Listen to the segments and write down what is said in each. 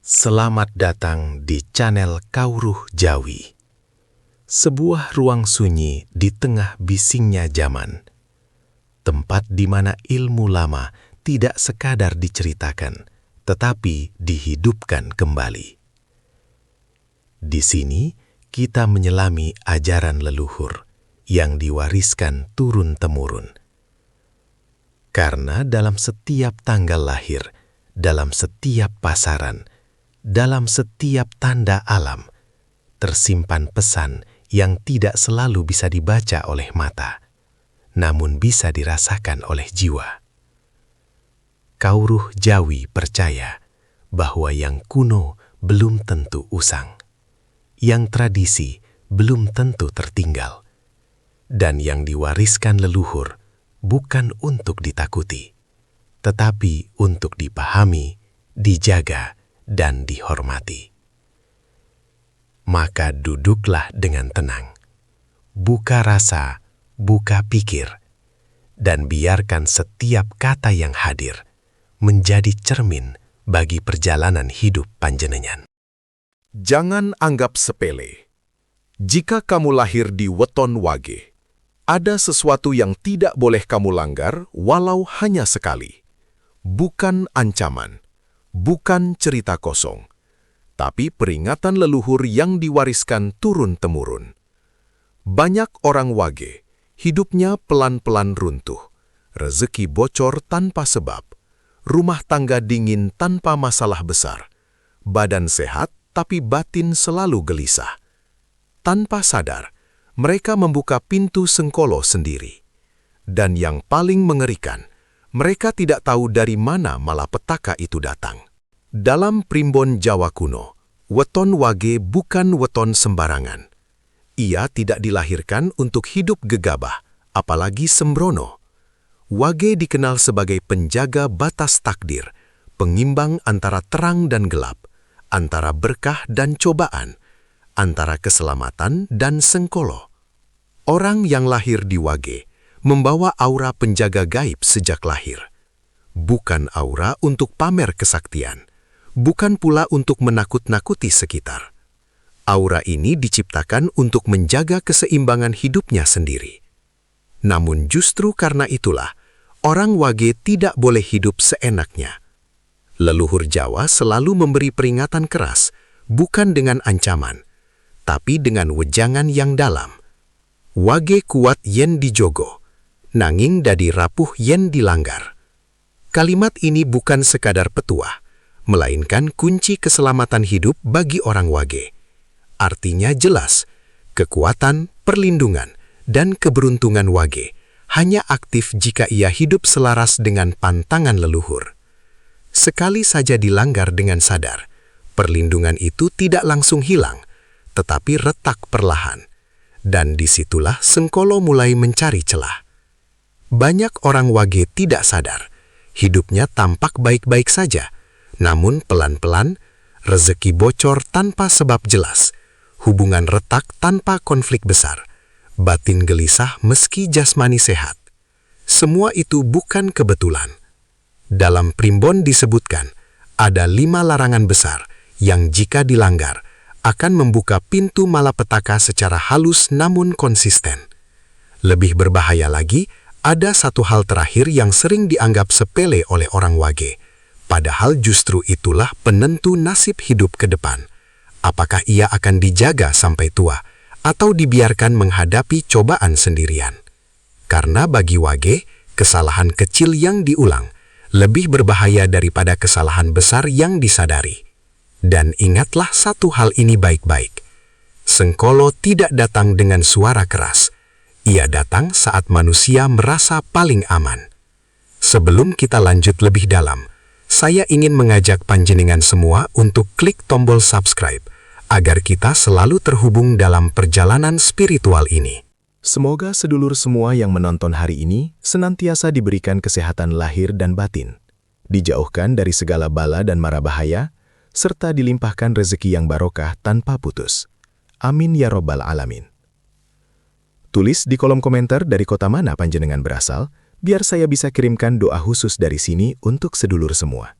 Selamat datang di channel Kawruh Jawi, sebuah ruang sunyi di tengah bisingnya zaman, tempat di mana ilmu lama tidak sekadar diceritakan, tetapi dihidupkan kembali. Di sini kita menyelami ajaran leluhur yang diwariskan turun-temurun. Karena dalam setiap tanggal lahir, dalam setiap pasaran, dalam setiap tanda alam, tersimpan pesan yang tidak selalu bisa dibaca oleh mata, namun bisa dirasakan oleh jiwa. Kawruh Jawi percaya bahwa yang kuno belum tentu usang, yang tradisi belum tentu tertinggal, dan yang diwariskan leluhur bukan untuk ditakuti, tetapi untuk dipahami, dijaga, dan dihormati. Maka duduklah dengan tenang, buka rasa, buka pikir, dan biarkan setiap kata yang hadir menjadi cermin bagi perjalanan hidup panjenengan. Jangan anggap sepele. Jika kamu lahir di weton wage, ada sesuatu yang tidak boleh kamu langgar walau hanya sekali. Bukan ancaman, bukan cerita kosong, tapi peringatan leluhur yang diwariskan turun-temurun. Banyak orang wage, hidupnya pelan-pelan runtuh, rezeki bocor tanpa sebab, rumah tangga dingin tanpa masalah besar, badan sehat tapi batin selalu gelisah. Tanpa sadar, mereka membuka pintu sengkolo sendiri. Dan yang paling mengerikan, mereka tidak tahu dari mana malapetaka itu datang. Dalam primbon Jawa kuno, weton wage bukan weton sembarangan. Ia tidak dilahirkan untuk hidup gegabah, apalagi sembrono. Wage dikenal sebagai penjaga batas takdir, pengimbang antara terang dan gelap, antara berkah dan cobaan, antara keselamatan dan sengkolo. Orang yang lahir di wage membawa aura penjaga gaib sejak lahir. Bukan aura untuk pamer kesaktian, bukan pula untuk menakut-nakuti sekitar. Aura ini diciptakan untuk menjaga keseimbangan hidupnya sendiri. Namun justru karena itulah, orang wage tidak boleh hidup seenaknya. Leluhur Jawa selalu memberi peringatan keras, bukan dengan ancaman, tapi dengan wejangan yang dalam. Wage kuat yen dijogo, nanging dadi rapuh yen dilanggar. Kalimat ini bukan sekadar petuah, melainkan kunci keselamatan hidup bagi orang wage. Artinya jelas, kekuatan, perlindungan, dan keberuntungan wage hanya aktif jika ia hidup selaras dengan pantangan leluhur. Sekali saja dilanggar dengan sadar, perlindungan itu tidak langsung hilang, tetapi retak perlahan. Dan disitulah sengkolo mulai mencari celah. Banyak orang wage tidak sadar, hidupnya tampak baik-baik saja, namun pelan-pelan, rezeki bocor tanpa sebab jelas, hubungan retak tanpa konflik besar, batin gelisah meski jasmani sehat. Semua itu bukan kebetulan. Dalam primbon disebutkan, ada 5 larangan besar yang jika dilanggar, akan membuka pintu malapetaka secara halus namun konsisten. Lebih berbahaya lagi, ada satu hal terakhir yang sering dianggap sepele oleh orang wage. Padahal justru itulah penentu nasib hidup ke depan. Apakah ia akan dijaga sampai tua, atau dibiarkan menghadapi cobaan sendirian? Karena bagi wage, kesalahan kecil yang diulang lebih berbahaya daripada kesalahan besar yang disadari. Dan ingatlah satu hal ini baik-baik. Sengkolo tidak datang dengan suara keras. Ia datang saat manusia merasa paling aman. Sebelum kita lanjut lebih dalam, saya ingin mengajak panjenengan semua untuk klik tombol subscribe, agar kita selalu terhubung dalam perjalanan spiritual ini. Semoga sedulur semua yang menonton hari ini senantiasa diberikan kesehatan lahir dan batin, dijauhkan dari segala bala dan mara bahaya, serta dilimpahkan rezeki yang barokah tanpa putus. Amin ya robbal alamin. Tulis di kolom komentar dari kota mana panjenengan berasal, biar saya bisa kirimkan doa khusus dari sini untuk sedulur semua.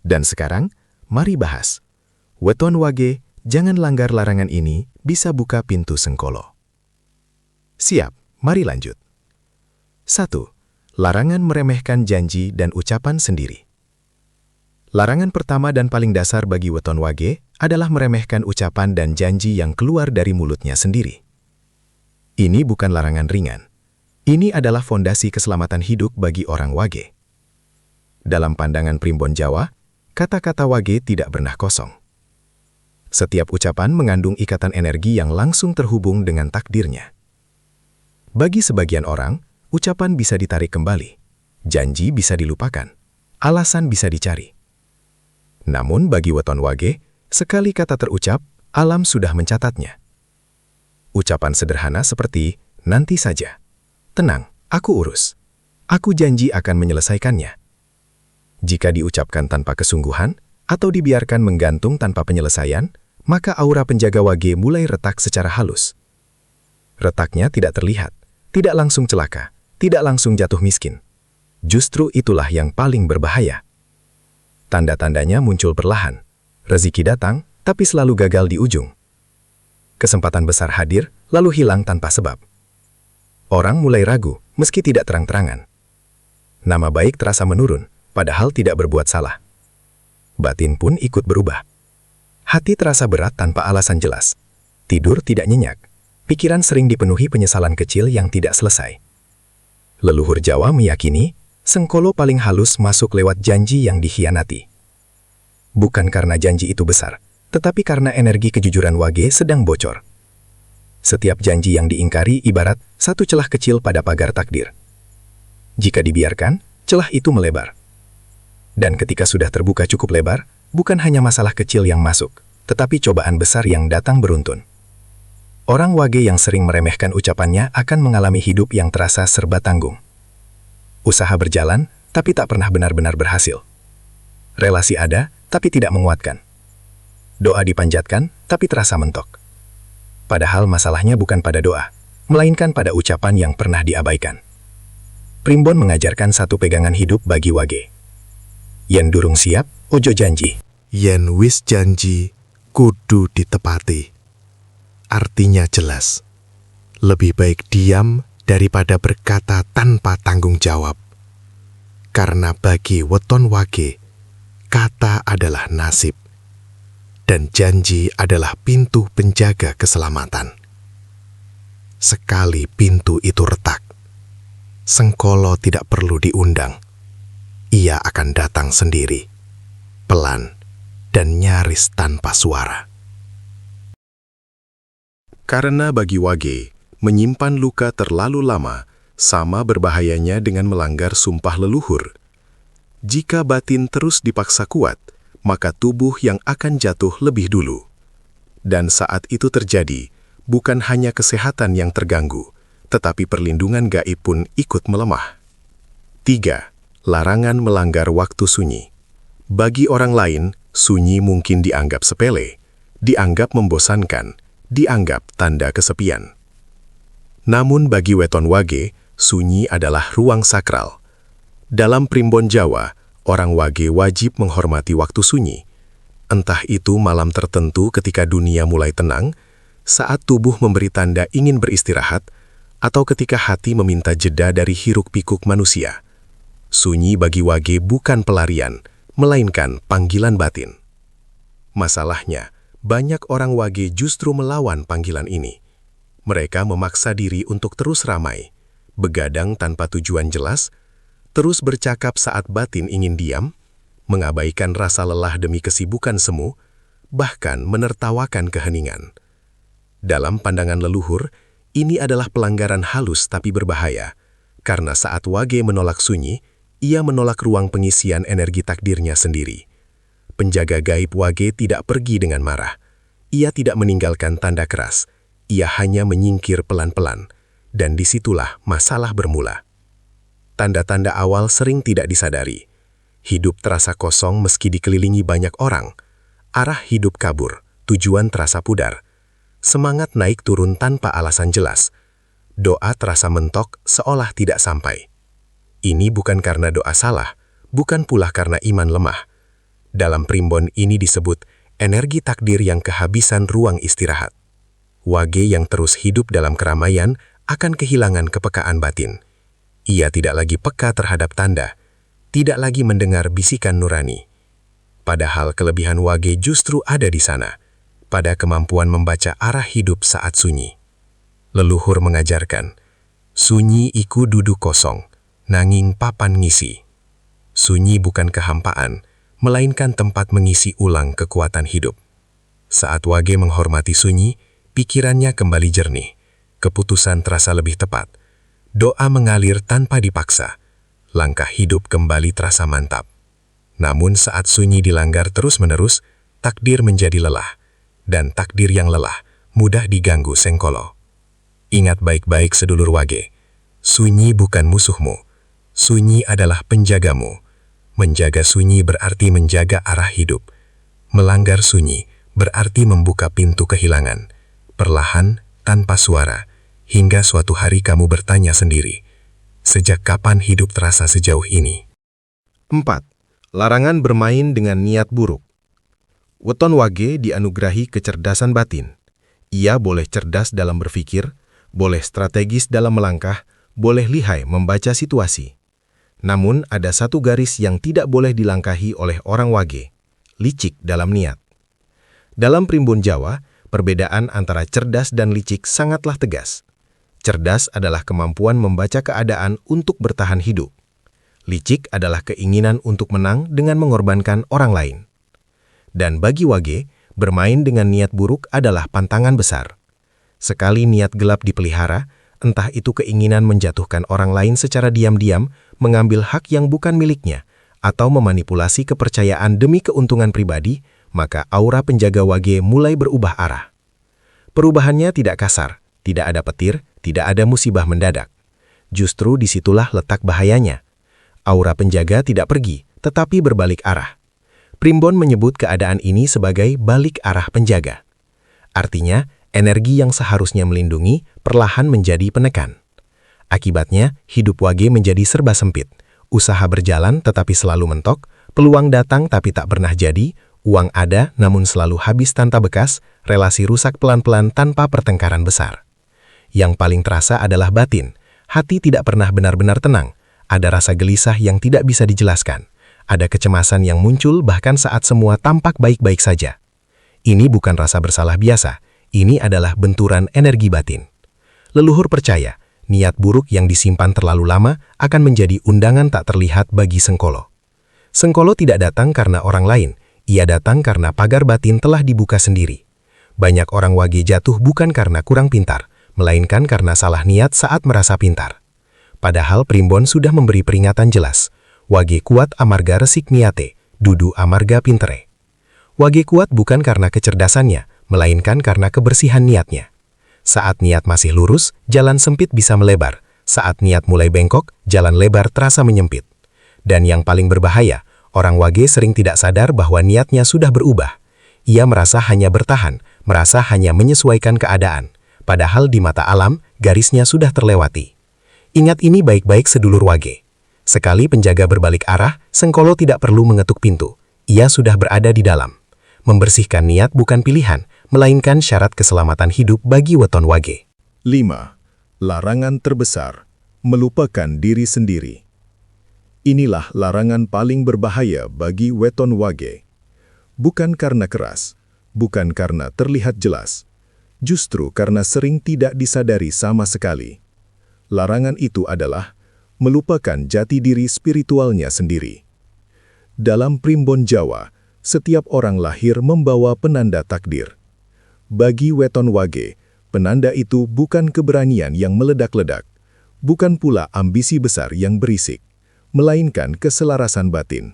Dan sekarang, Mari bahas. Weton Wage, jangan langgar larangan ini, bisa buka pintu Sengkolo. Siap, mari lanjut. 1. Larangan meremehkan janji dan ucapan sendiri. Larangan pertama dan paling dasar bagi Weton Wage adalah meremehkan ucapan dan janji yang keluar dari mulutnya sendiri. Ini bukan larangan ringan. Ini adalah fondasi keselamatan hidup bagi orang Wage. Dalam pandangan primbon Jawa, kata-kata Wage tidak pernah kosong. Setiap ucapan mengandung ikatan energi yang langsung terhubung dengan takdirnya. Bagi sebagian orang, ucapan bisa ditarik kembali, janji bisa dilupakan, alasan bisa dicari. Namun bagi Weton Wage, sekali kata terucap, alam sudah mencatatnya. Ucapan sederhana seperti, nanti saja. Tenang, aku urus. Aku janji akan menyelesaikannya. Jika diucapkan tanpa kesungguhan, atau dibiarkan menggantung tanpa penyelesaian, maka aura penjaga Wage mulai retak secara halus. Retaknya tidak terlihat, tidak langsung celaka, tidak langsung jatuh miskin. Justru itulah yang paling berbahaya. Tanda-tandanya muncul perlahan. Rezeki datang, tapi selalu gagal di ujung. Kesempatan besar hadir, lalu hilang tanpa sebab. Orang mulai ragu, meski tidak terang-terangan. Nama baik terasa menurun, padahal tidak berbuat salah. Batin pun ikut berubah. Hati terasa berat tanpa alasan jelas. Tidur tidak nyenyak. Pikiran sering dipenuhi penyesalan kecil yang tidak selesai. Leluhur Jawa meyakini, Sengkolo paling halus masuk lewat janji yang dikhianati. Bukan karena janji itu besar, tetapi karena energi kejujuran Wage sedang bocor. Setiap janji yang diingkari ibarat satu celah kecil pada pagar takdir. Jika dibiarkan, celah itu melebar. Dan ketika sudah terbuka cukup lebar, bukan hanya masalah kecil yang masuk, tetapi cobaan besar yang datang beruntun. Orang Wage yang sering meremehkan ucapannya akan mengalami hidup yang terasa serba tanggung. Usaha berjalan, tapi tak pernah benar-benar berhasil. Relasi ada, tapi tidak menguatkan. Doa dipanjatkan, tapi terasa mentok. Padahal masalahnya bukan pada doa, melainkan pada ucapan yang pernah diabaikan. Primbon mengajarkan satu pegangan hidup bagi Wage. Yen durung siap, ojo janji. Yen wis janji, kudu ditepati. Artinya jelas. Lebih baik diam daripada berkata tanpa tanggung jawab. Karena bagi Weton Wage, kata adalah nasib. Dan janji adalah pintu penjaga keselamatan. Sekali pintu itu retak, Sengkolo tidak perlu diundang. Ia akan datang sendiri, pelan dan nyaris tanpa suara. Karena bagi Wage, menyimpan luka terlalu lama sama berbahayanya dengan melanggar sumpah leluhur. Jika batin terus dipaksa kuat, maka tubuh yang akan jatuh lebih dulu. Dan saat itu terjadi, bukan hanya kesehatan yang terganggu, tetapi perlindungan gaib pun ikut melemah. 3. Larangan melanggar waktu sunyi. Bagi orang lain, sunyi mungkin dianggap sepele, dianggap membosankan, dianggap tanda kesepian. Namun bagi Weton Wage, sunyi adalah ruang sakral. Dalam primbon Jawa, orang Wage wajib menghormati waktu sunyi. Entah itu malam tertentu ketika dunia mulai tenang, saat tubuh memberi tanda ingin beristirahat, atau ketika hati meminta jeda dari hiruk-pikuk manusia. Sunyi bagi Wage bukan pelarian, melainkan panggilan batin. Masalahnya, banyak orang Wage justru melawan panggilan ini. Mereka memaksa diri untuk terus ramai, begadang tanpa tujuan jelas, terus bercakap saat batin ingin diam, mengabaikan rasa lelah demi kesibukan semu, bahkan menertawakan keheningan. Dalam pandangan leluhur, ini adalah pelanggaran halus tapi berbahaya, karena saat Wage menolak sunyi, ia menolak ruang pengisian energi takdirnya sendiri. Penjaga gaib Wage tidak pergi dengan marah. Ia tidak meninggalkan tanda keras. Ia hanya menyingkir pelan-pelan, dan disitulah masalah bermula. Tanda-tanda awal sering tidak disadari. Hidup terasa kosong meski dikelilingi banyak orang. Arah hidup kabur, tujuan terasa pudar. Semangat naik turun tanpa alasan jelas. Doa terasa mentok seolah tidak sampai. Ini bukan karena doa salah, bukan pula karena iman lemah. Dalam primbon ini disebut energi takdir yang kehabisan ruang istirahat. Wage yang terus hidup dalam keramaian akan kehilangan kepekaan batin. Ia tidak lagi peka terhadap tanda, tidak lagi mendengar bisikan nurani. Padahal kelebihan Wage justru ada di sana, pada kemampuan membaca arah hidup saat sunyi. Leluhur mengajarkan, sunyi iku duduk kosong, nanging papan ngisi. Sunyi bukan kehampaan, melainkan tempat mengisi ulang kekuatan hidup. Saat Wage menghormati sunyi, pikirannya kembali jernih, keputusan terasa lebih tepat, doa mengalir tanpa dipaksa, langkah hidup kembali terasa mantap. Namun saat sunyi dilanggar terus-menerus, takdir menjadi lelah, dan takdir yang lelah mudah diganggu sengkolo. Ingat baik-baik sedulur Wage, sunyi bukan musuhmu, sunyi adalah penjagamu. Menjaga sunyi berarti menjaga arah hidup. Melanggar sunyi berarti membuka pintu kehilangan, perlahan, tanpa suara, hingga suatu hari kamu bertanya sendiri, sejak kapan hidup terasa sejauh ini? 4. Larangan bermain dengan niat buruk. Weton Wage dianugerahi kecerdasan batin. Ia boleh cerdas dalam berpikir, boleh strategis dalam melangkah, boleh lihai membaca situasi. Namun ada satu garis yang tidak boleh dilangkahi oleh orang Wage, licik dalam niat. Dalam primbon Jawa, perbedaan antara cerdas dan licik sangatlah tegas. Cerdas adalah kemampuan membaca keadaan untuk bertahan hidup. Licik adalah keinginan untuk menang dengan mengorbankan orang lain. Dan bagi Wage, bermain dengan niat buruk adalah pantangan besar. Sekali niat gelap dipelihara, entah itu keinginan menjatuhkan orang lain secara diam-diam, mengambil hak yang bukan miliknya, atau memanipulasi kepercayaan demi keuntungan pribadi, maka aura penjaga Wage mulai berubah arah. Perubahannya tidak kasar, tidak ada petir, tidak ada musibah mendadak. Justru disitulah letak bahayanya. Aura penjaga tidak pergi, tetapi berbalik arah. Primbon menyebut keadaan ini sebagai balik arah penjaga. Artinya, energi yang seharusnya melindungi perlahan menjadi penekan. Akibatnya, hidup Wage menjadi serba sempit. Usaha berjalan tetapi selalu mentok, peluang datang tapi tak pernah jadi, uang ada namun selalu habis tanpa bekas, relasi rusak pelan-pelan tanpa pertengkaran besar. Yang paling terasa adalah batin. Hati tidak pernah benar-benar tenang. Ada rasa gelisah yang tidak bisa dijelaskan. Ada kecemasan yang muncul bahkan saat semua tampak baik-baik saja. Ini bukan rasa bersalah biasa. Ini adalah benturan energi batin. Leluhur percaya, niat buruk yang disimpan terlalu lama akan menjadi undangan tak terlihat bagi Sengkolo. Sengkolo tidak datang karena orang lain, ia datang karena pagar batin telah dibuka sendiri. Banyak orang Wage jatuh bukan karena kurang pintar, melainkan karena salah niat saat merasa pintar. Padahal primbon sudah memberi peringatan jelas, Wage kuat amarga resik niate, dudu amarga pintere. Wage kuat bukan karena kecerdasannya, melainkan karena kebersihan niatnya. Saat niat masih lurus, jalan sempit bisa melebar. Saat niat mulai bengkok, jalan lebar terasa menyempit. Dan yang paling berbahaya, orang Wage sering tidak sadar bahwa niatnya sudah berubah. Ia merasa hanya bertahan, merasa hanya menyesuaikan keadaan. Padahal di mata alam, garisnya sudah terlewati. Ingat ini baik-baik sedulur Wage. Sekali penjaga berbalik arah, Sengkolo tidak perlu mengetuk pintu. Ia sudah berada di dalam. Membersihkan niat bukan pilihan, melainkan syarat keselamatan hidup bagi weton Wage. 5. Larangan terbesar, melupakan diri sendiri. Inilah larangan paling berbahaya bagi weton Wage. Bukan karena keras, bukan karena terlihat jelas, justru karena sering tidak disadari sama sekali. Larangan itu adalah melupakan jati diri spiritualnya sendiri. Dalam primbon Jawa, setiap orang lahir membawa penanda takdir. Bagi weton Wage, penanda itu bukan keberanian yang meledak-ledak, bukan pula ambisi besar yang berisik, melainkan keselarasan batin.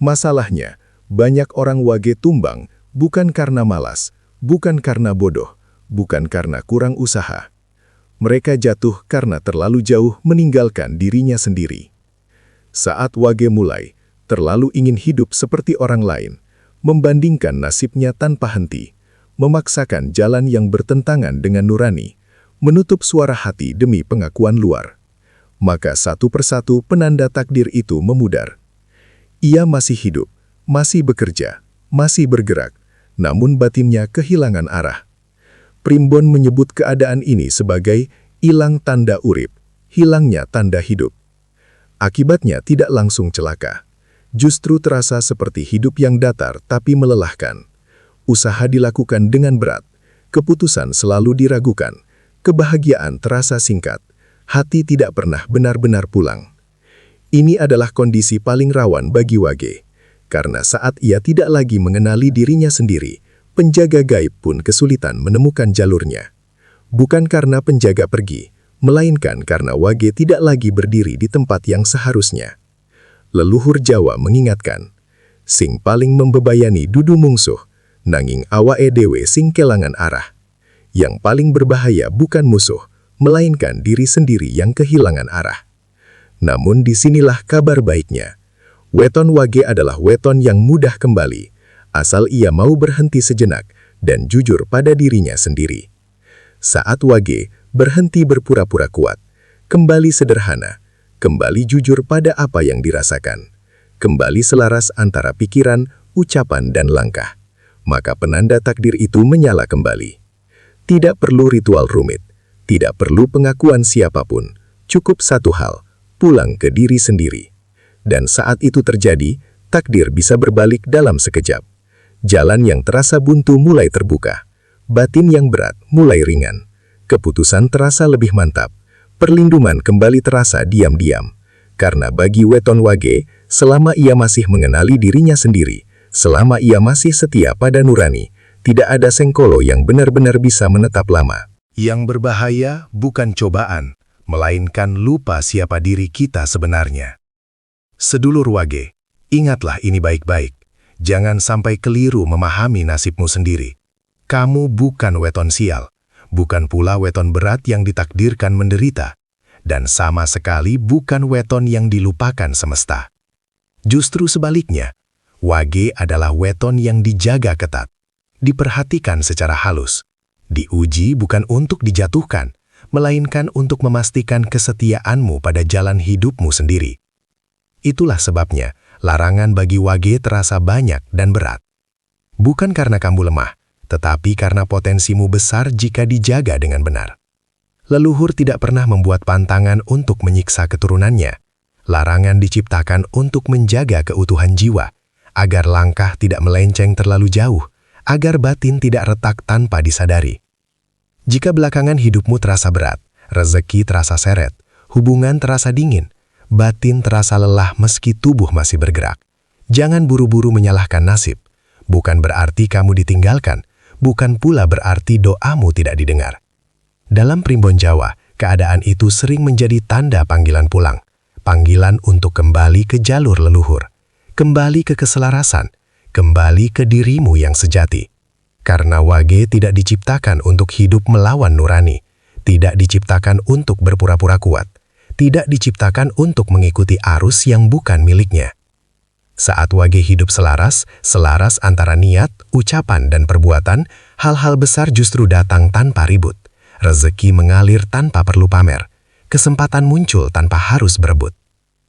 Masalahnya, banyak orang Wage tumbang bukan karena malas, bukan karena bodoh, bukan karena kurang usaha. Mereka jatuh karena terlalu jauh meninggalkan dirinya sendiri. Saat Wage mulai, terlalu ingin hidup seperti orang lain, membandingkan nasibnya tanpa henti, memaksakan jalan yang bertentangan dengan nurani, menutup suara hati demi pengakuan luar. Maka satu persatu penanda takdir itu memudar. Ia masih hidup, masih bekerja, masih bergerak, namun batinnya kehilangan arah. Primbon menyebut keadaan ini sebagai hilang tanda urip, hilangnya tanda hidup. Akibatnya tidak langsung celaka. Justru terasa seperti hidup yang datar tapi melelahkan. Usaha dilakukan dengan berat, keputusan selalu diragukan, kebahagiaan terasa singkat, hati tidak pernah benar-benar pulang. Ini adalah kondisi paling rawan bagi Wage, karena saat ia tidak lagi mengenali dirinya sendiri, penjaga gaib pun kesulitan menemukan jalurnya. Bukan karena penjaga pergi, melainkan karena Wage tidak lagi berdiri di tempat yang seharusnya. Leluhur Jawa mengingatkan, sing paling membebayani dudu mungsuh, nanging awake dhewe sing kelangan arah. Yang paling berbahaya bukan musuh, melainkan diri sendiri yang kehilangan arah. Namun disinilah kabar baiknya. Weton Wage adalah weton yang mudah kembali, asal ia mau berhenti sejenak dan jujur pada dirinya sendiri. Saat Wage berhenti berpura-pura kuat, kembali sederhana, kembali jujur pada apa yang dirasakan, kembali selaras antara pikiran, ucapan, dan langkah, maka penanda takdir itu menyala kembali. Tidak perlu ritual rumit, tidak perlu pengakuan siapapun, cukup satu hal, pulang ke diri sendiri. Dan saat itu terjadi, takdir bisa berbalik dalam sekejap. Jalan yang terasa buntu mulai terbuka, batin yang berat mulai ringan, keputusan terasa lebih mantap, perlindungan kembali terasa diam-diam. Karena bagi weton Wage, selama ia masih mengenali dirinya sendiri, selama ia masih setia pada nurani, tidak ada sengkolo yang benar-benar bisa menetap lama. Yang berbahaya bukan cobaan, melainkan lupa siapa diri kita sebenarnya. Sedulur Wage, ingatlah ini baik-baik. Jangan sampai keliru memahami nasibmu sendiri. Kamu bukan weton sial, bukan pula weton berat yang ditakdirkan menderita, dan sama sekali bukan weton yang dilupakan semesta. Justru sebaliknya, Wage adalah weton yang dijaga ketat, diperhatikan secara halus, diuji bukan untuk dijatuhkan, melainkan untuk memastikan kesetiaanmu pada jalan hidupmu sendiri. Itulah sebabnya, larangan bagi Wage terasa banyak dan berat. Bukan karena kamu lemah, tetapi karena potensimu besar jika dijaga dengan benar. Leluhur tidak pernah membuat pantangan untuk menyiksa keturunannya. Larangan diciptakan untuk menjaga keutuhan jiwa, agar langkah tidak melenceng terlalu jauh, agar batin tidak retak tanpa disadari. Jika belakangan hidupmu terasa berat, rezeki terasa seret, hubungan terasa dingin, batin terasa lelah meski tubuh masih bergerak, jangan buru-buru menyalahkan nasib. Bukan berarti kamu ditinggalkan, bukan pula berarti doamu tidak didengar. Dalam primbon Jawa, keadaan itu sering menjadi tanda panggilan pulang, panggilan untuk kembali ke jalur leluhur, kembali ke keselarasan, kembali ke dirimu yang sejati. Karena Wage tidak diciptakan untuk hidup melawan nurani, tidak diciptakan untuk berpura-pura kuat, tidak diciptakan untuk mengikuti arus yang bukan miliknya. Saat Wage hidup selaras antara niat, ucapan, dan perbuatan, hal-hal besar justru datang tanpa ribut. Rezeki mengalir tanpa perlu pamer. Kesempatan muncul tanpa harus berebut.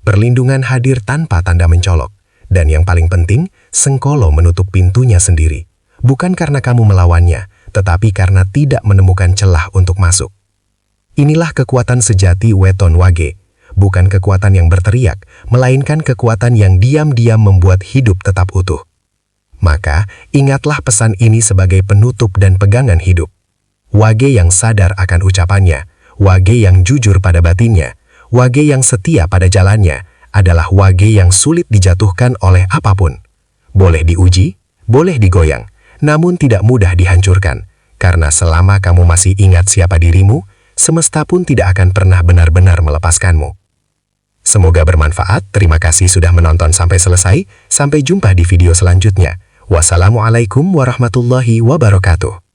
Perlindungan hadir tanpa tanda mencolok. Dan yang paling penting, sengkolo menutup pintunya sendiri. Bukan karena kamu melawannya, tetapi karena tidak menemukan celah untuk masuk. Inilah kekuatan sejati weton Wage. Bukan kekuatan yang berteriak, melainkan kekuatan yang diam-diam membuat hidup tetap utuh. Maka, ingatlah pesan ini sebagai penutup dan pegangan hidup. Wage yang sadar akan ucapannya, Wage yang jujur pada batinnya, Wage yang setia pada jalannya, adalah Wage yang sulit dijatuhkan oleh apapun. Boleh diuji, boleh digoyang, namun tidak mudah dihancurkan, karena selama kamu masih ingat siapa dirimu, semesta pun tidak akan pernah benar-benar melepaskanmu. Semoga bermanfaat, terima kasih sudah menonton sampai selesai, sampai jumpa di video selanjutnya. Wassalamualaikum warahmatullahi wabarakatuh.